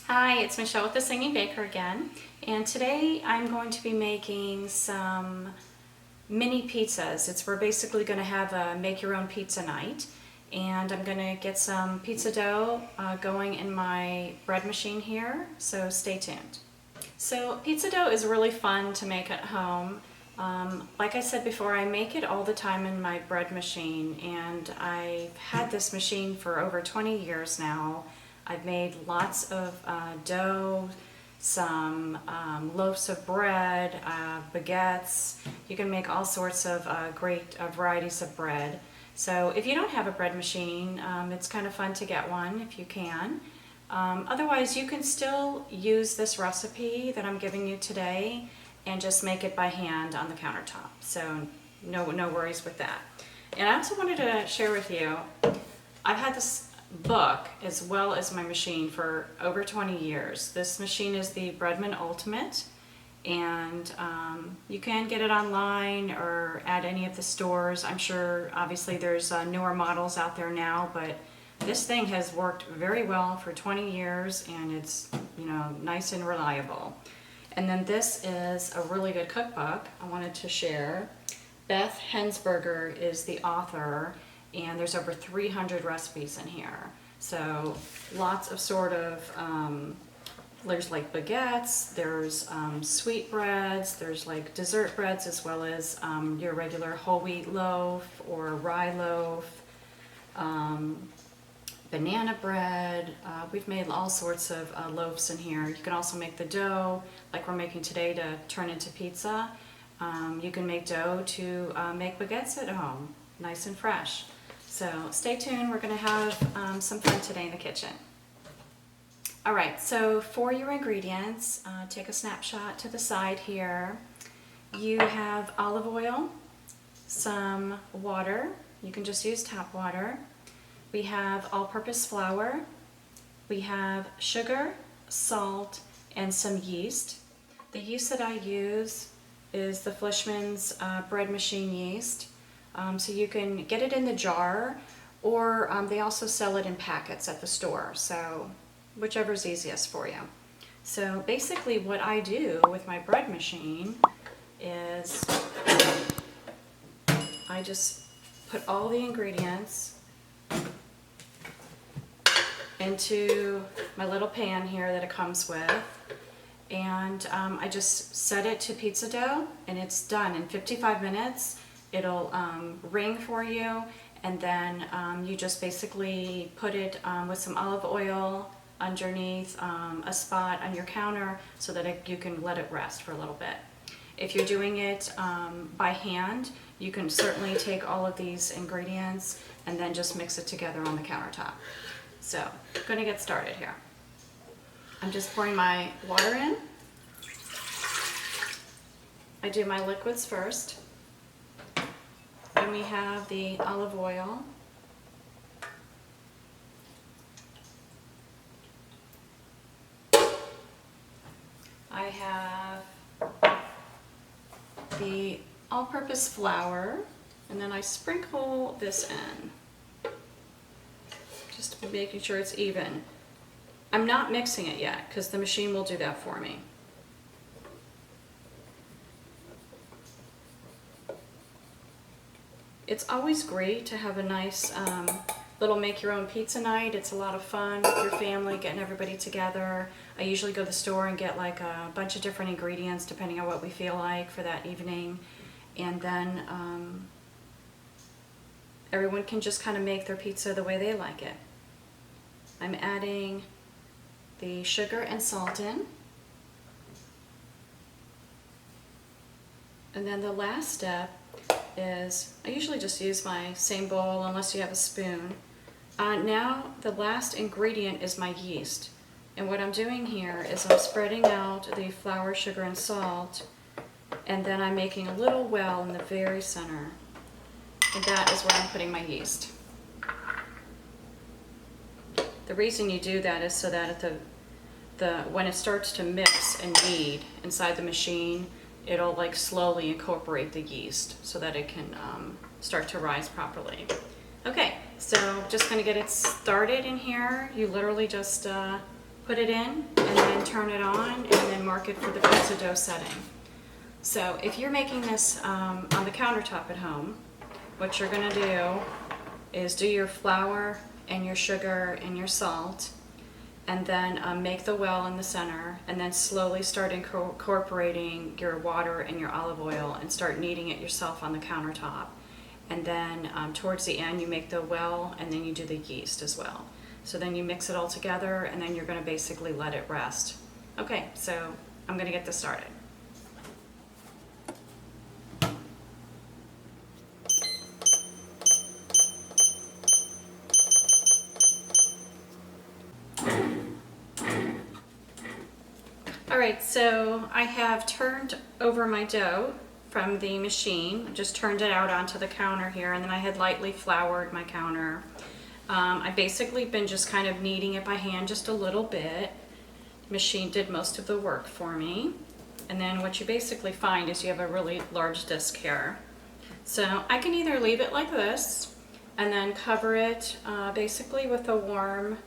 Hi, it's Michelle with the Singing Baker again, and today I'm going to be making some mini pizzas. We're basically going to have a make your own pizza night, and I'm going to get some pizza dough going in my bread machine here, so stay tuned. So pizza dough is really fun to make at home. Like I said before, I make it all the time in my bread machine, and I've had this machine for over 20 years now. I've made lots of dough, some loaves of bread, baguettes. You can make all sorts of great varieties of bread. So if you don't have a bread machine, it's kind of fun to get one if you can. Otherwise, you can still use this recipe that I'm giving you today and just make it by hand on the countertop. So no worries with that. And I also wanted to share with you, I've had this book as well as my machine for over 20 years. This machine is the Breadman Ultimate, and you can get it online or at any of the stores. I'm sure obviously there's newer models out there now, but this thing has worked very well for 20 years and it's, nice and reliable. And then this is a really good cookbook I wanted to share. Beth Hensberger is the author, and there's over 300 recipes in here. So lots of there's like baguettes, there's sweetbreads, there's like dessert breads, as well as your regular whole wheat loaf or rye loaf, banana bread. We've made all sorts of loaves in here. You can also make the dough like we're making today to turn into pizza. You can make dough to make baguettes at home, nice and fresh. So stay tuned, we're going to have some fun today in the kitchen. Alright, so for your ingredients, take a snapshot to the side here. You have olive oil, some water, you can just use tap water. We have all-purpose flour, we have sugar, salt, and some yeast. The yeast that I use is the Fleischmann's bread machine yeast. So you can get it in the jar, or they also sell it in packets at the store, so whichever's easiest for you. So basically what I do with my bread machine is I just put all the ingredients into my little pan here that it comes with, and I just set it to pizza dough, and it's done in 55 minutes. It'll ring for you, and then you just basically put it with some olive oil underneath a spot on your counter so that you can let it rest for a little bit. If you're doing it by hand, you can certainly take all of these ingredients and then just mix it together on the countertop. So, I'm going to get started here. I'm just pouring my water in. I do my liquids first. Then we have the olive oil. I have the all-purpose flour, and then I sprinkle this in, just making sure it's even. I'm not mixing it yet because the machine will do that for me. It's always great to have a nice little make your own pizza night. It's a lot of fun with your family, getting everybody together. I usually go to the store and get like a bunch of different ingredients depending on what we feel like for that evening. And then everyone can just kind of make their pizza the way they like it. I'm adding the sugar and salt in. And then the last step is, I usually just use my same bowl unless you have a spoon. Now the last ingredient is my yeast. And what I'm doing here is I'm spreading out the flour, sugar, and salt, and then I'm making a little well in the very center. And that is where I'm putting my yeast. The reason you do that is so that when it starts to mix and knead inside the machine, it'll like slowly incorporate the yeast so that it can start to rise properly. Okay, so just going to get it started in here. You literally just put it in, and then turn it on, and then mark it for the pizza dough setting. So if you're making this on the countertop at home, what you're gonna do is do your flour and your sugar and your salt, and then make the well in the center, and then slowly start incorporating your water and your olive oil and start kneading it yourself on the countertop. And then towards the end you make the well, and then you do the yeast as well. So then you mix it all together, and then you're going to basically let it rest. Okay, so I'm going to get this started. Alright, so I have turned over my dough from the machine, just turned it out onto the counter here, and then I had lightly floured my counter. I've basically been just kind of kneading it by hand just a little bit. The machine did most of the work for me. And then what you basically find is you have a really large disc here. So I can either leave it like this and then cover it basically with a warm,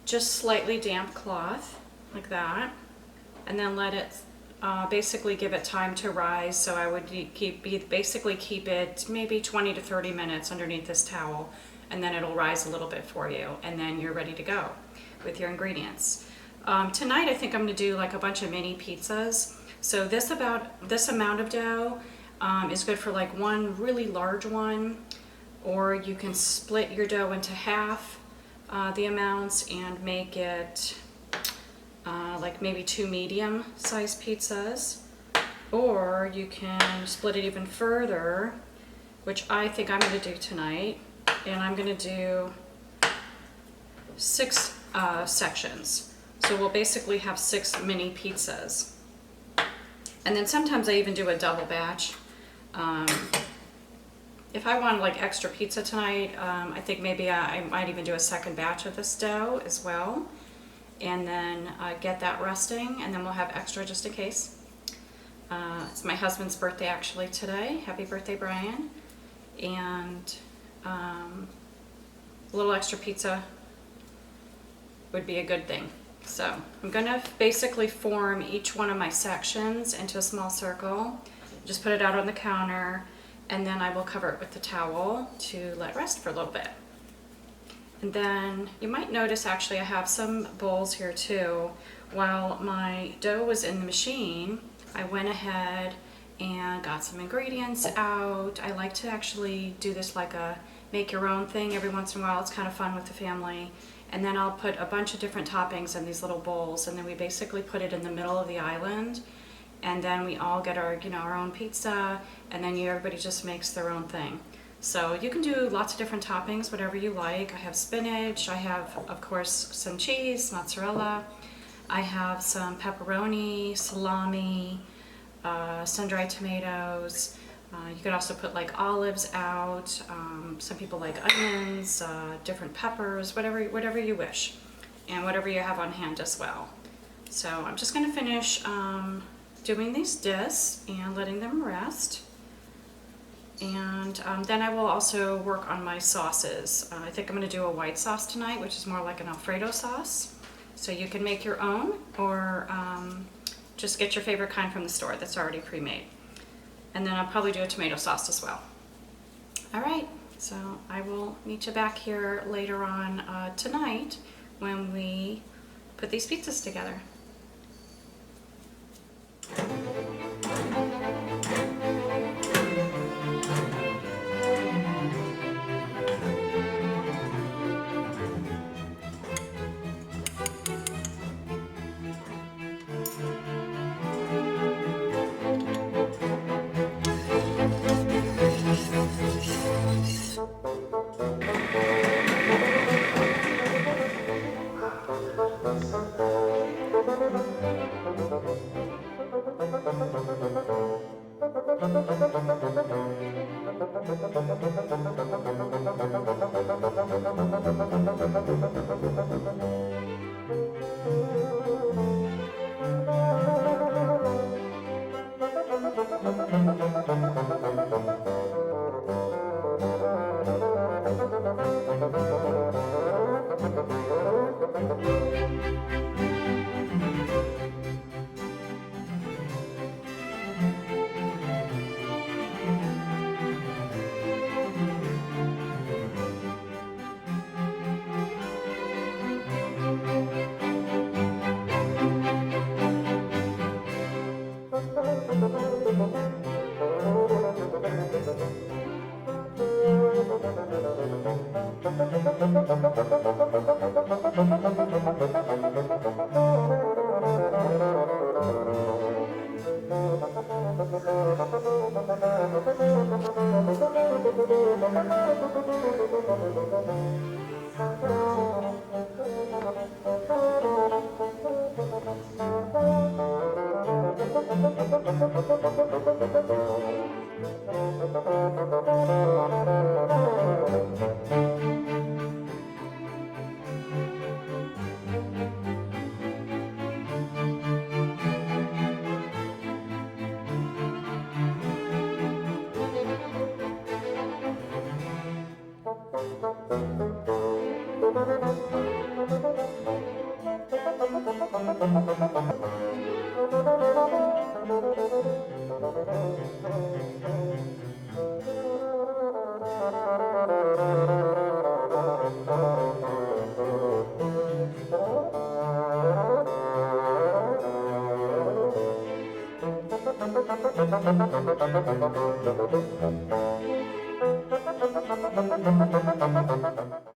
just slightly damp cloth, like that, and then let it basically give it time to rise. So I would basically keep it maybe 20 to 30 minutes underneath this towel, and then it'll rise a little bit for you, and then you're ready to go with your ingredients. Tonight I think I'm going to do like a bunch of mini pizzas. So this amount of dough is good for like one really large one, or you can split your dough into half the amounts and make it like maybe 2 medium-sized pizzas, or you can split it even further, which I think I'm going to do tonight, and I'm going to do 6 sections. So we'll basically have 6 mini pizzas. And then sometimes I even do a double batch. If I want like extra pizza tonight, I think maybe I might even do a second batch of this dough as well, and then get that resting, and then we'll have extra just in case. It's my husband's birthday actually today. Happy birthday, Brian. And a little extra pizza would be a good thing. So I'm going to basically form each one of my sections into a small circle, just put it out on the counter, and then I will cover it with the towel to let rest for a little bit. And then you might notice actually I have some bowls here too. While my dough was in the machine, I went ahead and got some ingredients out. I like to actually do this like a make your own thing every once in a while. It's kind of fun with the family. And then I'll put a bunch of different toppings in these little bowls, and then we basically put it in the middle of the island, and then we all get our, our own pizza, and then everybody just makes their own thing. So you can do lots of different toppings, whatever you like. I have spinach, I have, of course, some cheese, mozzarella, I have some pepperoni, salami, sun-dried tomatoes. You could also put like olives out. Some people like onions, different peppers, whatever you wish, and whatever you have on hand as well. So I'm just going to finish doing these discs and letting them rest. And then I will also work on my sauces. I think I'm going to do a white sauce tonight, which is more like an Alfredo sauce. So you can make your own, or just get your favorite kind from the store that's already pre-made. And then I'll probably do a tomato sauce as well. All right, so I will meet you back here later on tonight when we put these pizzas together.